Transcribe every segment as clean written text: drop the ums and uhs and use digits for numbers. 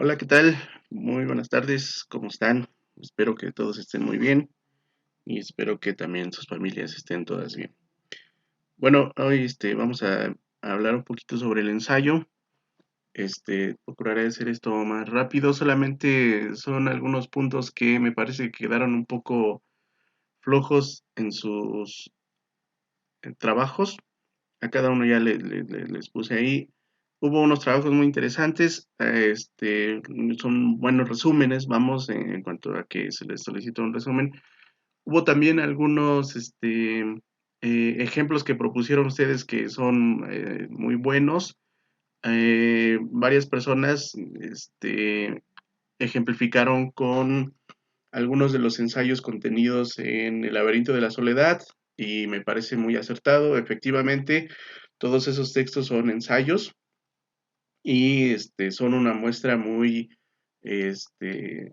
Hola, ¿qué tal? Muy buenas tardes, ¿cómo están? Espero que todos estén muy bien y espero que también sus familias estén todas bien. Bueno, hoy vamos a hablar un poquito sobre el ensayo. Procuraré hacer esto más rápido, solamente son algunos puntos que me parece que quedaron un poco flojos en sus trabajos. A cada uno ya les puse ahí. Hubo unos trabajos muy interesantes, son buenos resúmenes, vamos, en cuanto a que se les solicitó un resumen. Hubo también algunos ejemplos que propusieron ustedes que son muy buenos. Varias personas ejemplificaron con algunos de los ensayos contenidos en El laberinto de la soledad y me parece muy acertado. Efectivamente, todos esos textos son ensayos y son una muestra este,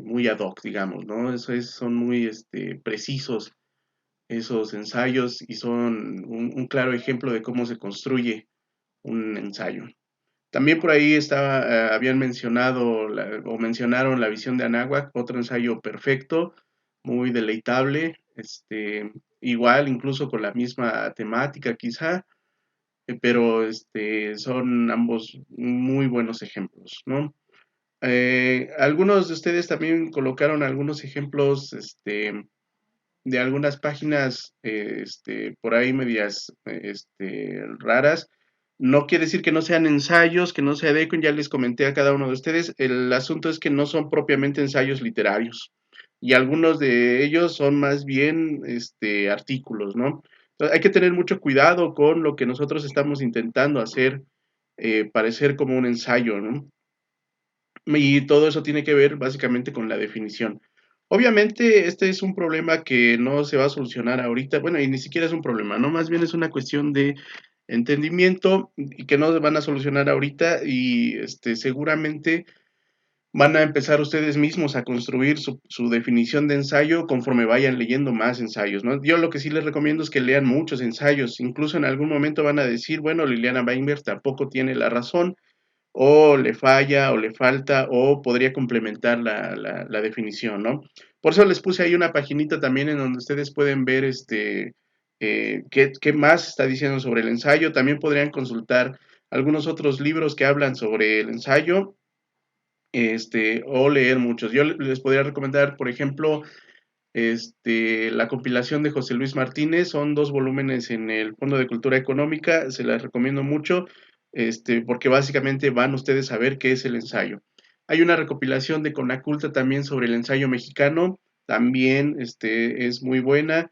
muy ad hoc, digamos, ¿no? Son muy precisos esos ensayos y son un claro ejemplo de cómo se construye un ensayo. También por ahí habían mencionado o mencionaron La visión de Anáhuac, otro ensayo perfecto, muy deleitable, igual incluso con la misma temática quizá, pero son ambos muy buenos ejemplos, ¿no? Algunos de ustedes también colocaron algunos ejemplos de algunas páginas por ahí medias raras. No quiere decir que no sean ensayos, que no se adequen, ya les comenté a cada uno de ustedes. El asunto es que no son propiamente ensayos literarios y algunos de ellos son más bien artículos, ¿no? Entonces, hay que tener mucho cuidado con lo que nosotros estamos intentando hacer parecer como un ensayo, ¿no? Y todo eso tiene que ver básicamente con la definición. Obviamente, este es un problema que no se va a solucionar ahorita, bueno, y ni siquiera es un problema, ¿no? Más bien es una cuestión de entendimiento y que no van a solucionar ahorita y seguramente van a empezar ustedes mismos a construir su definición de ensayo conforme vayan leyendo más ensayos, ¿no? Yo lo que sí les recomiendo es que lean muchos ensayos, incluso en algún momento van a decir, bueno, Liliana Weinberg tampoco tiene la razón, o le falla, o le falta, o podría complementar la definición, ¿no? Por eso les puse ahí una paginita también en donde ustedes pueden ver qué más está diciendo sobre el ensayo. También podrían consultar algunos otros libros que hablan sobre el ensayo, o leer muchos. Yo les podría recomendar, por ejemplo, la compilación de José Luis Martínez, son 2 volúmenes en el Fondo de Cultura Económica, se las recomiendo mucho, porque básicamente van ustedes a ver qué es el ensayo. Hay una recopilación de Conaculta también sobre el ensayo mexicano, también es muy buena.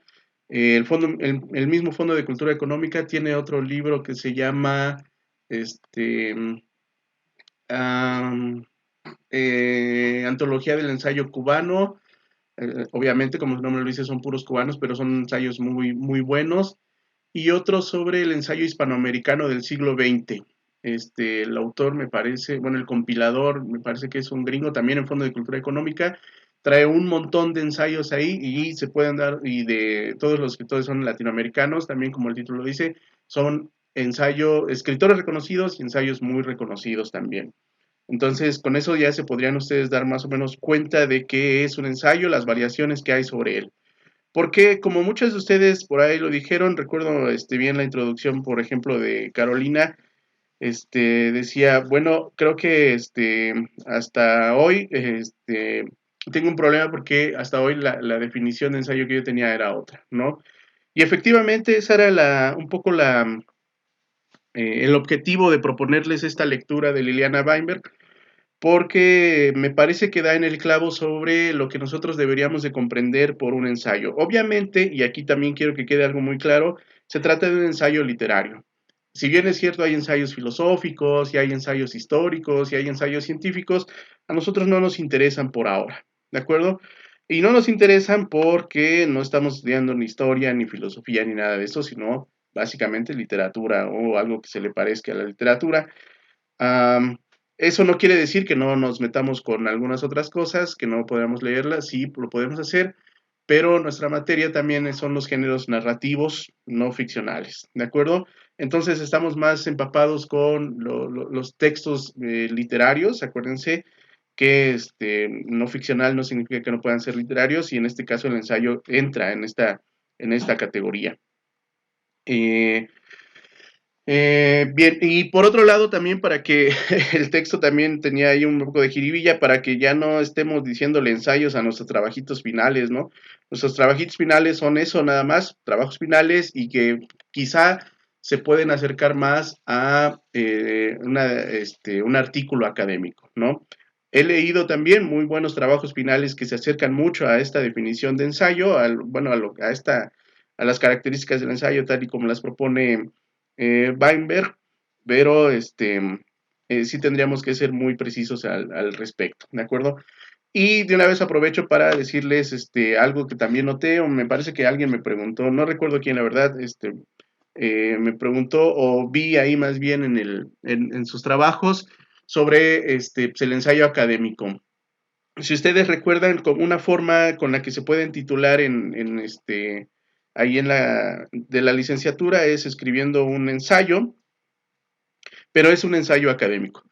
El mismo Fondo de Cultura Económica tiene otro libro que se llama este, um, Antología del ensayo cubano. Obviamente, como su nombre lo dice, son puros cubanos, pero son ensayos muy, muy buenos. Y otro sobre el ensayo hispanoamericano del siglo XX. El autor me parece, bueno, el compilador me parece que es un gringo, también en Fondo de Cultura Económica. Trae un montón de ensayos ahí y se pueden dar, y de todos los escritores son latinoamericanos, también como el título dice, son escritores reconocidos y ensayos muy reconocidos también. Entonces, con eso ya se podrían ustedes dar más o menos cuenta de qué es un ensayo, las variaciones que hay sobre él. Porque, como muchos de ustedes por ahí lo dijeron, recuerdo bien la introducción, por ejemplo, de Carolina, decía, bueno, creo que hasta hoy tengo un problema porque hasta hoy la definición de ensayo que yo tenía era otra, ¿no? Y efectivamente esa era un poco el objetivo de proponerles esta lectura de Liliana Weinberg, porque me parece que da en el clavo sobre lo que nosotros deberíamos de comprender por un ensayo. Obviamente, y aquí también quiero que quede algo muy claro, se trata de un ensayo literario. Si bien es cierto, hay ensayos filosóficos, y hay ensayos históricos, y hay ensayos científicos, a nosotros no nos interesan por ahora, ¿de acuerdo? Y no nos interesan porque no estamos estudiando ni historia, ni filosofía, ni nada de eso, sino básicamente literatura o algo que se le parezca a la literatura. Um, Eso no quiere decir que no nos metamos con algunas otras cosas, que no podamos leerlas, sí lo podemos hacer, pero nuestra materia también son los géneros narrativos no ficcionales, ¿de acuerdo? entonces estamos más empapados con los textos literarios, acuérdense que no ficcional no significa que no puedan ser literarios, y en este caso el ensayo entra en esta categoría. Eh, Bien, y por otro lado también para que el texto también tenía ahí un poco de jiribilla, para que ya no estemos diciéndole ensayos a nuestros trabajitos finales, ¿no? Nuestros trabajitos finales son eso nada más, trabajos finales, y que quizá se pueden acercar más a un artículo académico, ¿no? He leído también muy buenos trabajos finales que se acercan mucho a esta definición de ensayo, bueno, a las características del ensayo tal y como las propone Weinberg, pero sí tendríamos que ser muy precisos al respecto, ¿de acuerdo? Y de una vez aprovecho para decirles algo que también noté, o me parece que alguien me preguntó, no recuerdo quién, la verdad, me preguntó, o vi ahí más bien en sus trabajos, sobre pues, el ensayo académico. Si ustedes recuerdan, como una forma con la que se pueden titular ahí de la licenciatura es escribiendo un ensayo, pero es un ensayo académico.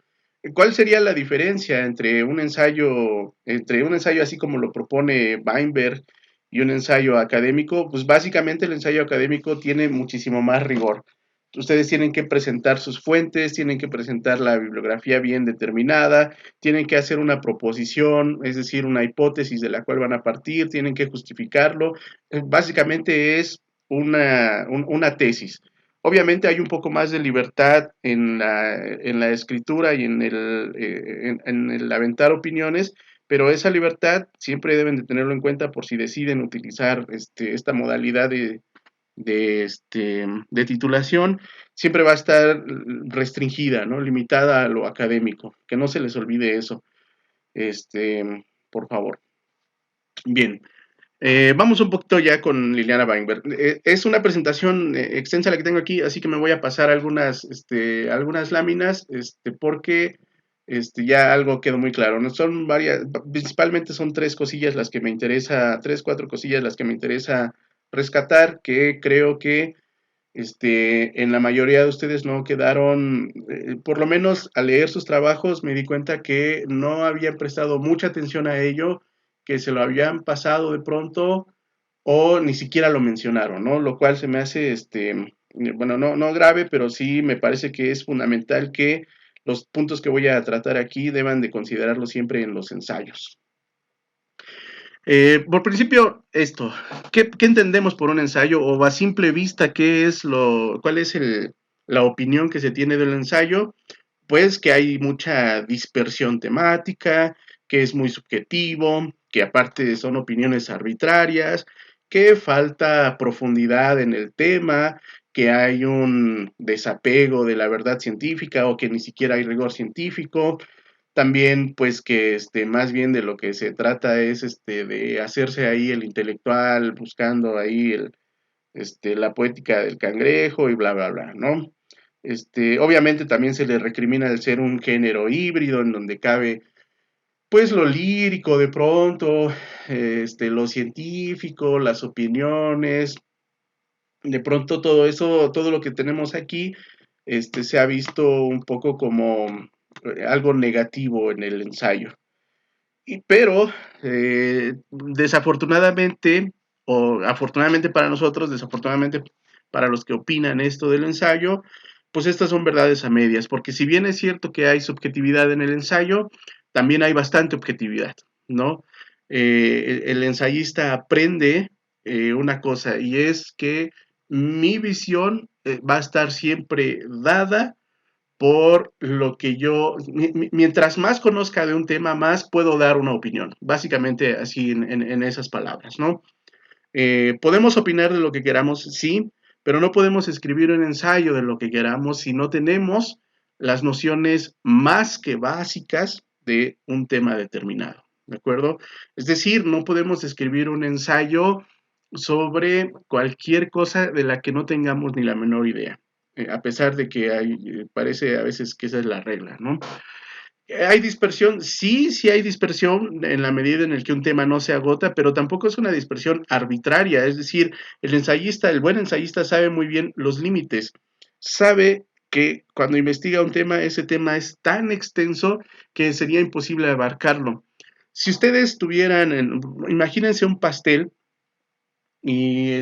¿Cuál sería la diferencia entre un ensayo así como lo propone Weinberg y un ensayo académico? Pues básicamente el ensayo académico tiene muchísimo más rigor. Ustedes tienen que presentar sus fuentes, tienen que presentar la bibliografía bien determinada, tienen que hacer una proposición, es decir, una hipótesis de la cual van a partir, tienen que justificarlo. Básicamente es una tesis. Obviamente hay un poco más de libertad en la escritura y en el aventar opiniones, pero esa libertad siempre deben de tenerlo en cuenta por si deciden utilizar esta modalidad de titulación, siempre va a estar restringida, ¿no? Limitada a lo académico, que no se les olvide eso, este, por favor. Bien, vamos un poquito ya con Liliana Weinberg. Es una presentación extensa la que tengo aquí, así que me voy a pasar algunas láminas, porque ya algo quedó muy claro. No son varias, principalmente son tres cosillas las que me interesa, tres, cuatro cosillas las que me interesa rescatar, que creo que en la mayoría de ustedes no quedaron, por lo menos al leer sus trabajos me di cuenta que no habían prestado mucha atención a ello, que se lo habían pasado de pronto o ni siquiera lo mencionaron, ¿no? Lo cual se me hace, bueno, no grave, pero sí me parece que es fundamental que los puntos que voy a tratar aquí deban de considerarlo siempre en los ensayos. Por principio, ¿qué entendemos por un ensayo? O a simple vista, ¿cuál es la opinión que se tiene del ensayo? Pues que hay mucha dispersión temática, que es muy subjetivo, que aparte son opiniones arbitrarias, que falta profundidad en el tema, que hay un desapego de la verdad científica o que ni siquiera hay rigor científico. También, pues que más bien de lo que se trata es de hacerse ahí el intelectual, buscando ahí la poética del cangrejo y bla, bla, bla, ¿no? Obviamente también se le recrimina el ser un género híbrido en donde cabe, pues, lo lírico de pronto, lo científico, las opiniones, de pronto todo eso, todo lo que tenemos aquí, se ha visto un poco como algo negativo en el ensayo. Pero desafortunadamente, o afortunadamente para nosotros, desafortunadamente para los que opinan esto del ensayo, pues estas son verdades a medias, porque si bien es cierto que hay subjetividad en el ensayo, también hay bastante objetividad, ¿no? El ensayista aprende una cosa, y es que mi visión va a estar siempre dada por lo que mientras más conozca de un tema, más puedo dar una opinión, básicamente así en esas palabras, ¿no? Podemos opinar de lo que queramos, sí, pero no podemos escribir un ensayo de lo que queramos si no tenemos las nociones más que básicas de un tema determinado, ¿de acuerdo? Es decir, no podemos escribir un ensayo sobre cualquier cosa de la que no tengamos ni la menor idea, a pesar de que parece a veces que esa es la regla, ¿no? ¿Hay dispersión? Sí, sí hay dispersión en la medida en el que un tema no se agota, pero tampoco es una dispersión arbitraria, es decir, el buen ensayista sabe muy bien los límites. sabe que cuando investiga un tema, ese tema es tan extenso que sería imposible abarcarlo. Si ustedes tuvieran, imagínense un pastel y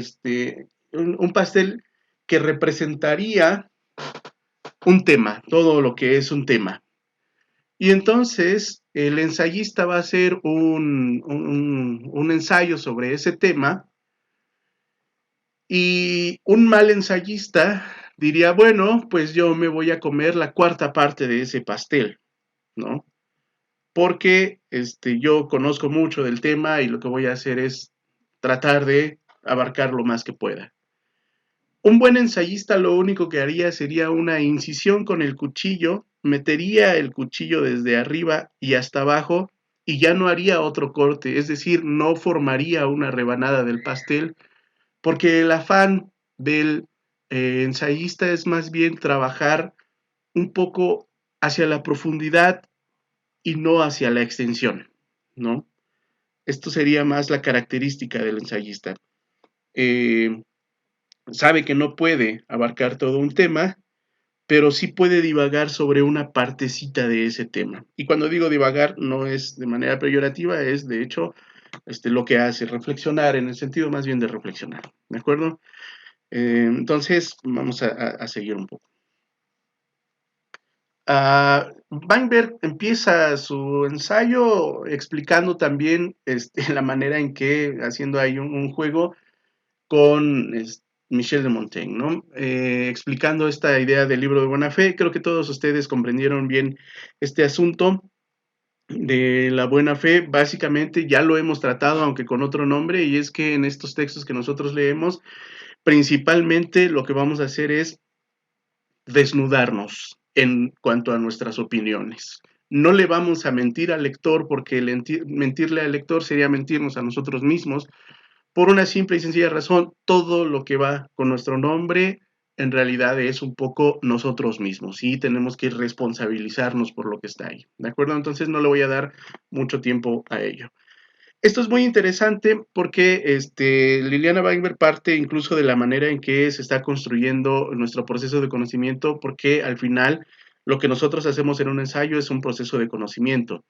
un pastel que representaría un tema, todo lo que es un tema. Y entonces el ensayista va a hacer un ensayo sobre ese tema y un mal ensayista diría, bueno, pues yo me voy a comer la cuarta parte de ese pastel, ¿no? Porque yo conozco mucho del tema y lo que voy a hacer es tratar de abarcar lo más que pueda. Un buen ensayista lo único que haría sería una incisión con el cuchillo, metería el cuchillo desde arriba y hasta abajo y ya no haría otro corte, es decir, no formaría una rebanada del pastel, porque el afán del ensayista es más bien trabajar un poco hacia la profundidad y no hacia la extensión, ¿no? Esto sería más la característica del ensayista. Eh, Sabe que no puede abarcar todo un tema, pero sí puede divagar sobre una partecita de ese tema. Y cuando digo divagar, no es de manera peyorativa, es de hecho lo que hace reflexionar, en el sentido más bien de reflexionar, ¿de acuerdo? Entonces, vamos a seguir un poco. Weinberg empieza su ensayo explicando también la manera en que, haciendo ahí un juego con Michel de Montaigne, ¿no? Explicando esta idea del libro de buena fe. Creo que todos ustedes comprendieron bien este asunto de la buena fe. Básicamente ya lo hemos tratado, aunque con otro nombre, y es que en estos textos que nosotros leemos, principalmente lo que vamos a hacer es desnudarnos en cuanto a nuestras opiniones. No le vamos a mentir al lector porque mentirle al lector sería mentirnos a nosotros mismos por una simple y sencilla razón. Todo lo que va con nuestro nombre en realidad es un poco nosotros mismos y tenemos que responsabilizarnos por lo que está ahí, ¿de acuerdo? Entonces no le voy a dar mucho tiempo a ello. Esto es muy interesante porque Liliana Weinberg parte incluso de la manera en que se está construyendo nuestro proceso de conocimiento, porque al final lo que nosotros hacemos en un ensayo es un proceso de conocimiento,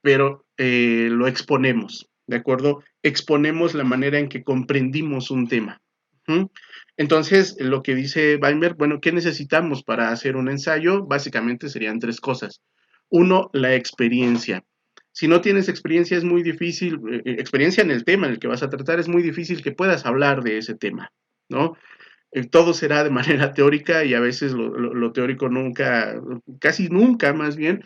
pero lo exponemos, ¿de acuerdo? Exponemos la manera en que comprendimos un tema. ¿Mm? Entonces, lo que dice Weinberg, bueno, ¿qué necesitamos para hacer un ensayo? Básicamente serían tres cosas. Uno, la experiencia. Si no tienes experiencia, es muy difícil, experiencia en el tema en el que vas a tratar, es muy difícil que puedas hablar de ese tema, ¿no? Todo será de manera teórica y a veces lo teórico nunca, casi nunca más bien,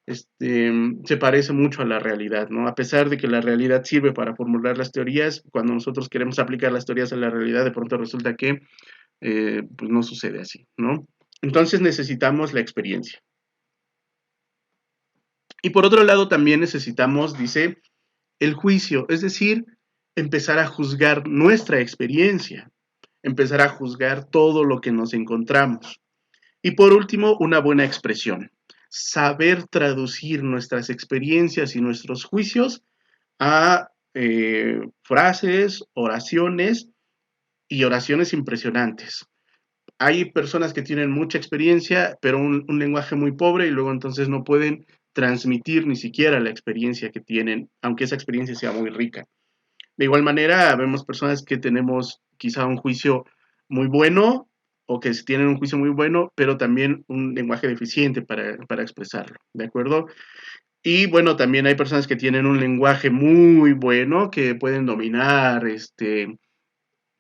se parece mucho a la realidad, ¿no? A pesar de que la realidad sirve para formular las teorías, cuando nosotros queremos aplicar las teorías a la realidad, de pronto resulta que pues no sucede así, ¿no? Entonces necesitamos la experiencia. Y por otro lado también necesitamos, dice, el juicio, es decir, empezar a juzgar nuestra experiencia, empezar a juzgar todo lo que nos encontramos. Y por último, una buena expresión, saber traducir nuestras experiencias y nuestros juicios a frases, oraciones y oraciones impresionantes. Hay personas que tienen mucha experiencia, pero un lenguaje muy pobre y luego entonces no pueden transmitir ni siquiera la experiencia que tienen, aunque esa experiencia sea muy rica. De igual manera, vemos personas que tenemos quizá un juicio muy bueno o que tienen un juicio muy bueno, pero también un lenguaje deficiente para expresarlo, ¿de acuerdo? Y bueno, también hay personas que tienen un lenguaje muy bueno, que pueden dominar,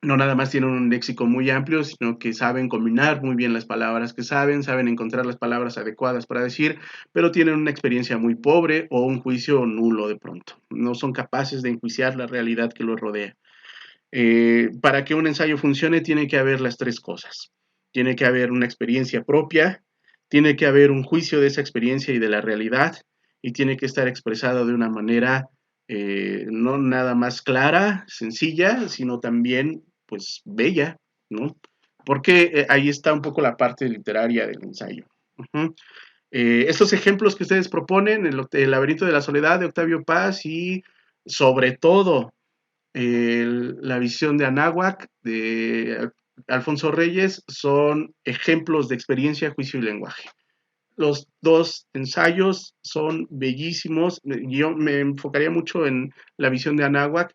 no nada más tienen un léxico muy amplio, sino que saben combinar muy bien las palabras que saben encontrar las palabras adecuadas para decir, pero tienen una experiencia muy pobre o un juicio nulo de pronto. No son capaces de enjuiciar la realidad que los rodea. Para que un ensayo funcione tiene que haber las tres cosas. Tiene que haber una experiencia propia, tiene que haber un juicio de esa experiencia y de la realidad, y tiene que estar expresado de una manera no nada más clara, sencilla, sino también pues bella, ¿no? Porque ahí está un poco la parte literaria del ensayo. Uh-huh. Estos ejemplos que ustedes proponen, el laberinto de la soledad de Octavio Paz y sobre todo la visión de Anáhuac, Alfonso Reyes son ejemplos de experiencia, juicio y lenguaje. Los dos ensayos son bellísimos. Yo me enfocaría mucho en la visión de Anáhuac.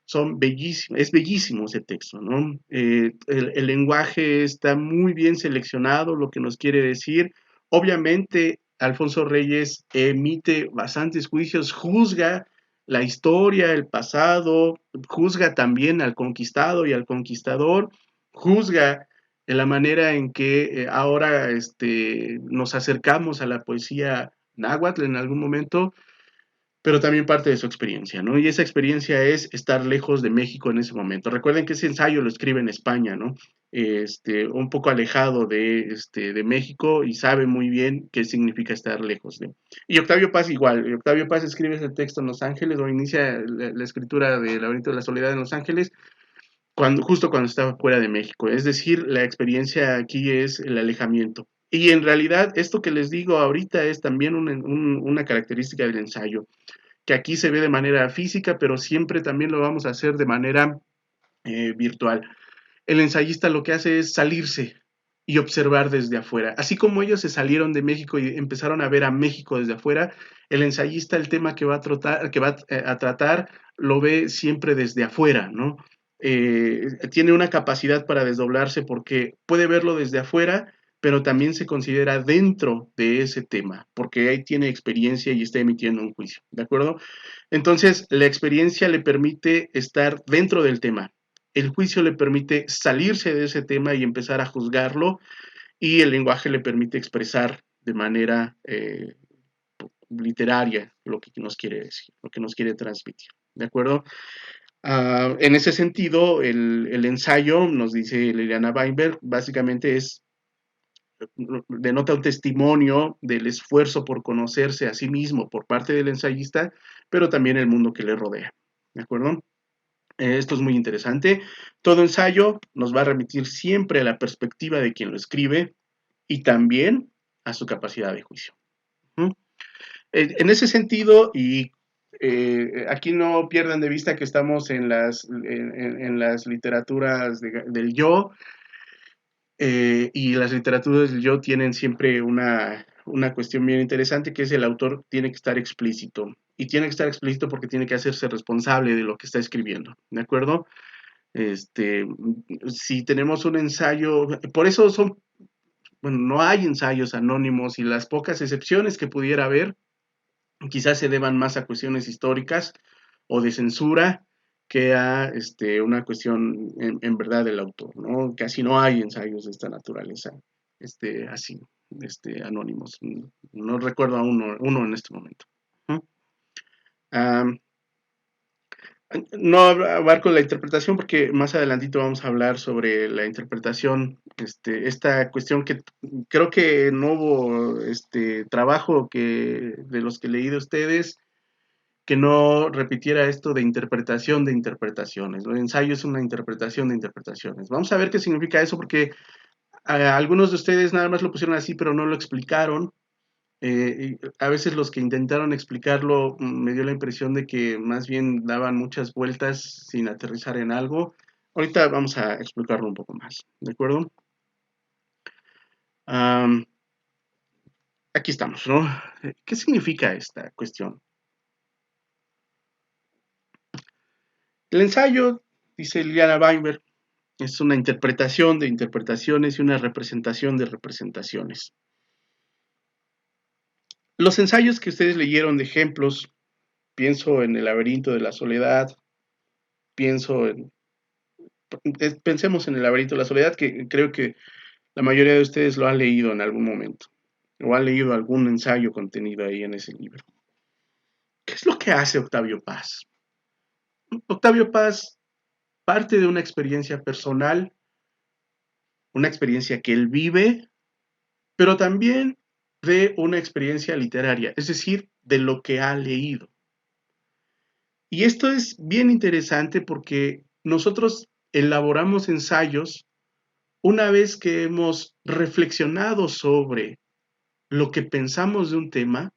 Son bellísimos, es bellísimo ese texto, ¿no? El lenguaje está muy bien seleccionado, lo que nos quiere decir. Obviamente, Alfonso Reyes emite bastantes juicios, juzga la historia, el pasado, juzga también al conquistado y al conquistador, juzga en la manera en que ahora nos acercamos a la poesía náhuatl en algún momento, pero también parte de su experiencia, ¿no? Y esa experiencia es estar lejos de México en ese momento. Recuerden que ese ensayo lo escribe en España, ¿no? Un poco alejado de México y sabe muy bien qué significa estar lejos, ¿no? Y Octavio Paz igual. Octavio Paz escribe ese texto en Los Ángeles o inicia la escritura de Laberinto de la Soledad en Los Ángeles justo cuando estaba fuera de México. Es decir, la experiencia aquí es el alejamiento. Y en realidad, esto que les digo ahorita es también una característica del ensayo, que aquí se ve de manera física, pero siempre también lo vamos a hacer de manera virtual. El ensayista lo que hace es salirse y observar desde afuera. Así como ellos se salieron de México y empezaron a ver a México desde afuera, el ensayista el tema que va a tratar lo ve siempre desde afuera, ¿no? Tiene una capacidad para desdoblarse porque puede verlo desde afuera, pero también se considera dentro de ese tema, porque ahí tiene experiencia y está emitiendo un juicio, ¿de acuerdo? Entonces, la experiencia le permite estar dentro del tema. El juicio le permite salirse de ese tema y empezar a juzgarlo, y el lenguaje le permite expresar de manera literaria lo que nos quiere decir, lo que nos quiere transmitir. ¿De acuerdo? En ese sentido, el ensayo, nos dice Liliana Weinberg, básicamente denota un testimonio del esfuerzo por conocerse a sí mismo por parte del ensayista, pero también el mundo que le rodea. ¿De acuerdo? Esto es muy interesante. Todo ensayo nos va a remitir siempre a la perspectiva de quien lo escribe y también a su capacidad de juicio. ¿Mm? En ese sentido, y aquí no pierdan de vista que estamos en las literaturas del yo, y las literaturas del yo tienen siempre una cuestión bien interesante, que es el autor tiene que estar explícito. Y tiene que estar explícito porque tiene que hacerse responsable de lo que está escribiendo. ¿De acuerdo? Si tenemos un ensayo, por eso bueno, no hay ensayos anónimos y las pocas excepciones que pudiera haber quizás se deban más a cuestiones históricas o de censura que a una cuestión en verdad del autor, ¿no? Casi no hay ensayos de esta naturaleza, así, anónimos. No recuerdo a uno en este momento. ¿No? No abarco la interpretación porque más adelantito vamos a hablar sobre la interpretación, esta cuestión que creo que no hubo trabajo de los que leí de ustedes que no repitiera esto de interpretación de interpretaciones. El ensayo es una interpretación de interpretaciones. Vamos a ver qué significa eso porque algunos de ustedes nada más lo pusieron así pero no lo explicaron. A veces los que intentaron explicarlo me dio la impresión de que más bien daban muchas vueltas sin aterrizar en algo. Ahorita vamos a explicarlo un poco más, ¿de acuerdo? Aquí estamos, ¿no? ¿Qué significa esta cuestión? El ensayo, dice Liliana Weinberg, es una interpretación de interpretaciones y una representación de representaciones. Los ensayos que ustedes leyeron de ejemplos, pienso en El laberinto de la soledad, pensemos en El laberinto de la soledad, que creo que la mayoría de ustedes lo han leído en algún momento, o han leído algún ensayo contenido ahí en ese libro. ¿Qué es lo que hace Octavio Paz? Octavio Paz parte de una experiencia personal, una experiencia que él vive, pero también de una experiencia literaria, es decir, de lo que ha leído. Y esto es bien interesante porque nosotros elaboramos ensayos una vez que hemos reflexionado sobre lo que pensamos de un tema,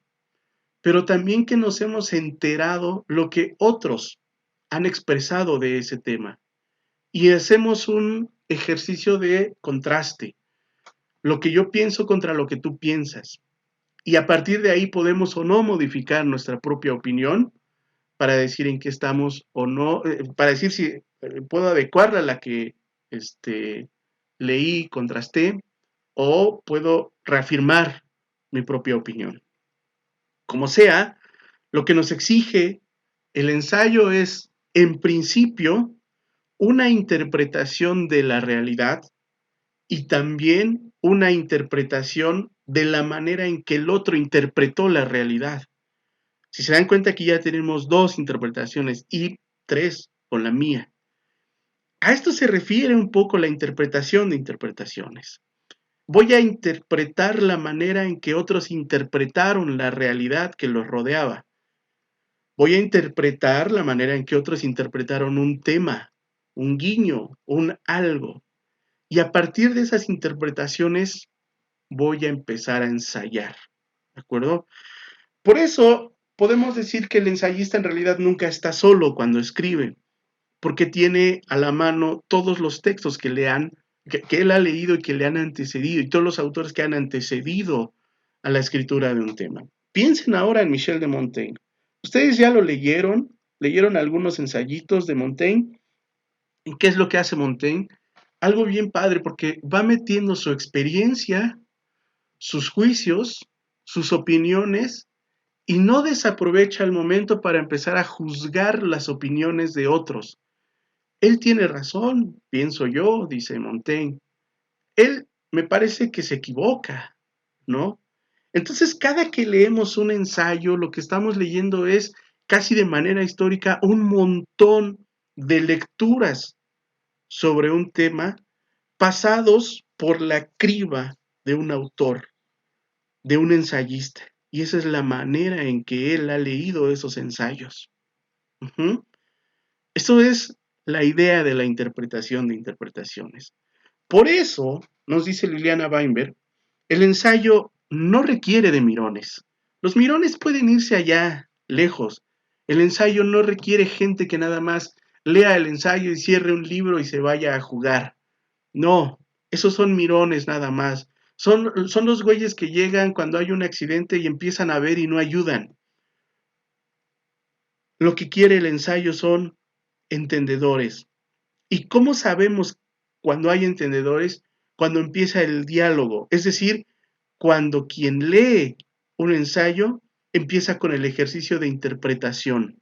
pero también que nos hemos enterado lo que otros han expresado de ese tema. y hacemos un ejercicio de contraste, lo que yo pienso contra lo que tú piensas. Y a partir de ahí podemos o no modificar nuestra propia opinión para decir en qué estamos o no, para decir si puedo adecuarla a la que leí, contrasté, o puedo reafirmar mi propia opinión. Como sea, lo que nos exige el ensayo es, en principio, una interpretación de la realidad y también una interpretación de la manera en que el otro interpretó la realidad. Si se dan cuenta, aquí ya tenemos dos interpretaciones y tres con la mía. A esto se refiere un poco la interpretación de interpretaciones. Voy a interpretar la manera en que otros interpretaron la realidad que los rodeaba. Voy a interpretar la manera en que otros interpretaron un tema, un guiño, un algo. Y a partir de esas interpretaciones voy a empezar a ensayar. ¿De acuerdo? Por eso podemos decir que el ensayista en realidad nunca está solo cuando escribe, porque tiene a la mano todos los textos que él ha leído y que le han antecedido, y todos los autores que han antecedido a la escritura de un tema. Piensen ahora en Michel de Montaigne. Ustedes ya lo leyeron algunos ensayitos de Montaigne. ¿Y qué es lo que hace Montaigne? Algo bien padre, porque va metiendo su experiencia, sus juicios, sus opiniones, y no desaprovecha el momento para empezar a juzgar las opiniones de otros. Él tiene razón, pienso yo, dice Montaigne. Él me parece que se equivoca, ¿no? Entonces, cada que leemos un ensayo, lo que estamos leyendo es casi de manera histórica un montón de lecturas sobre un tema pasados por la criba de un autor, de un ensayista. Y esa es la manera en que él ha leído esos ensayos. Uh-huh. Eso es la idea de la interpretación de interpretaciones. Por eso, nos dice Liliana Weinberg, el ensayo no requiere de mirones. Los mirones pueden irse allá, lejos. El ensayo no requiere gente que nada más lea el ensayo y cierre un libro y se vaya a jugar. No, esos son mirones nada más. Son los güeyes que llegan cuando hay un accidente y empiezan a ver y no ayudan. Lo que quiere el ensayo son entendedores. ¿Y cómo sabemos cuando hay entendedores? Cuando empieza el diálogo, es decir, cuando quien lee un ensayo empieza con el ejercicio de interpretación.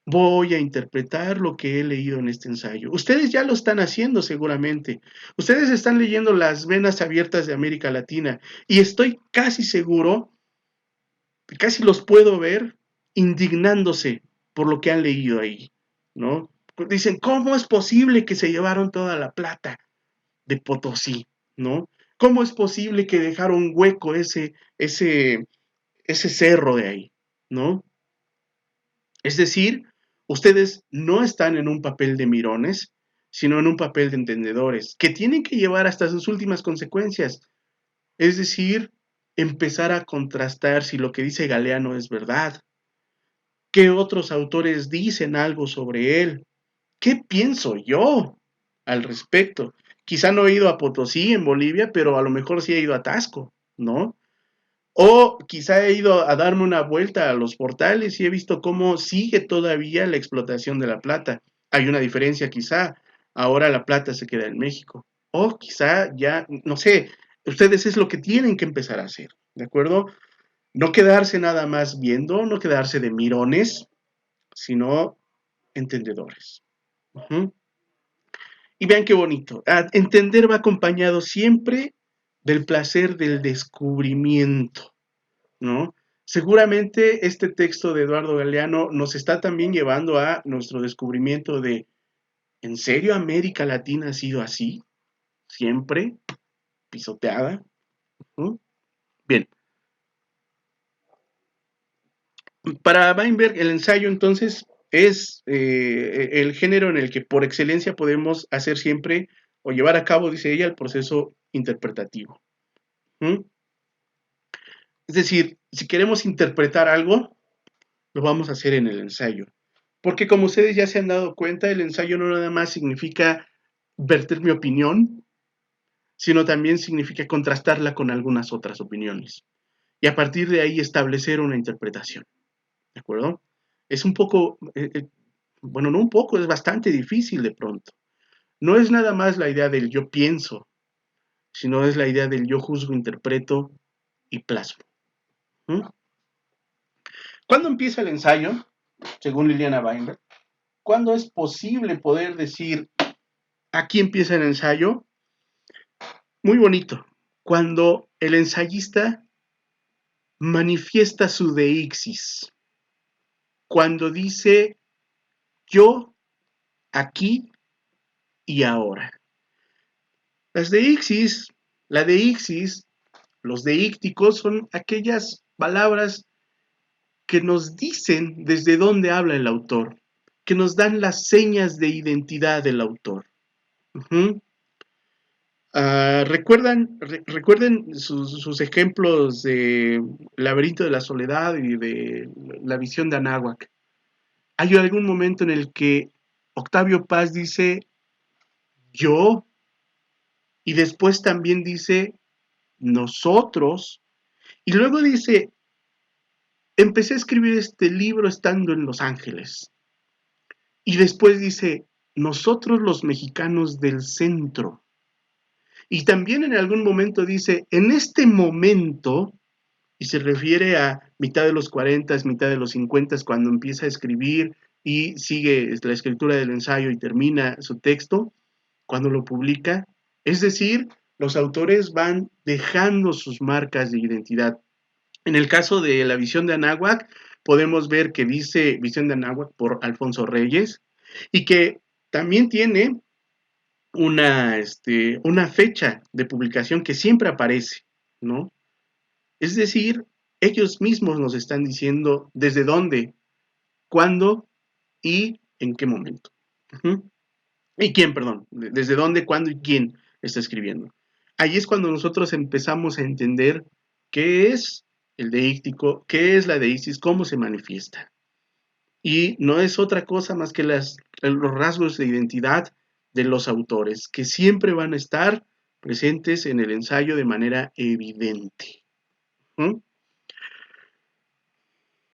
Voy a interpretar lo que he leído en este ensayo. Ustedes ya lo están haciendo seguramente. Ustedes están leyendo Las Venas Abiertas de América Latina y estoy casi seguro, casi los puedo ver indignándose por lo que han leído ahí, ¿no? Dicen, ¿cómo es posible que se llevaron toda la plata de Potosí, ¿no? ¿Cómo es posible que dejaron hueco ese cerro de ahí, ¿no? Es decir, ustedes no están en un papel de mirones, sino en un papel de entendedores, que tienen que llevar hasta sus últimas consecuencias. Es decir, empezar a contrastar si lo que dice Galeano es verdad, qué otros autores dicen algo sobre él, qué pienso yo al respecto. Quizá no he ido a Potosí, en Bolivia, pero a lo mejor sí he ido a Tasco, ¿no? O quizá he ido a darme una vuelta a los portales y he visto cómo sigue todavía la explotación de la plata. Hay una diferencia quizá, ahora la plata se queda en México. O quizá ya, no sé, ustedes es lo que tienen que empezar a hacer, ¿de acuerdo? No quedarse nada más viendo, no quedarse de mirones, sino entendedores. Uh-huh. Y vean qué bonito. Entender va acompañado siempre del placer del descubrimiento, ¿no? Seguramente este texto de Eduardo Galeano nos está también llevando a nuestro descubrimiento de, ¿en serio América Latina ha sido así? ¿Siempre? ¿Pisoteada? ¿Mm? Bien, para Weinberg el ensayo entonces es el género en el que por excelencia podemos hacer siempre o llevar a cabo, dice ella, el proceso interpretativo. ¿Mm? Es decir, si queremos interpretar algo, lo vamos a hacer en el ensayo. Porque como ustedes ya se han dado cuenta, el ensayo no nada más significa verter mi opinión, sino también significa contrastarla con algunas otras opiniones. Y a partir de ahí establecer una interpretación. ¿De acuerdo? Es un poco, bueno, no un poco, es bastante difícil de pronto. No es nada más la idea del yo pienso, sino es la idea del yo juzgo, interpreto y plasmo. ¿Mm? ¿Cuándo empieza el ensayo? Según Liliana Weinberg. ¿Cuándo es posible poder decir aquí empieza el ensayo? Muy bonito. Cuando el ensayista manifiesta su deixis. Cuando dice yo aquí y ahora. Las deixis, la deixis, los deícticos son aquellas palabras que nos dicen desde dónde habla el autor, que nos dan las señas de identidad del autor. Uh-huh. Recuerden sus ejemplos de Laberinto de la Soledad y de la visión de Anáhuac. Hay algún momento en el que Octavio Paz dice yo y después también dice nosotros y luego dice empecé a escribir este libro estando en Los Ángeles. Y después dice, nosotros los mexicanos del centro. Y también en algún momento dice, en este momento, y se refiere a mitad de los 40, mitad de los 50, cuando empieza a escribir y sigue la escritura del ensayo y termina su texto, cuando lo publica. Es decir, los autores van dejando sus marcas de identidad. En el caso de la visión de Anáhuac, podemos ver que dice Visión de Anáhuac por Alfonso Reyes y que también tiene una fecha de publicación que siempre aparece, ¿no? Es decir, ellos mismos nos están diciendo desde dónde, cuándo y en qué momento. Uh-huh. Y quién, perdón, desde dónde, cuándo y quién está escribiendo. Ahí es cuando nosotros empezamos a entender qué es el deíctico, qué es la deísis, cómo se manifiesta. Y no es otra cosa más que los rasgos de identidad de los autores, que siempre van a estar presentes en el ensayo de manera evidente. ¿Mm?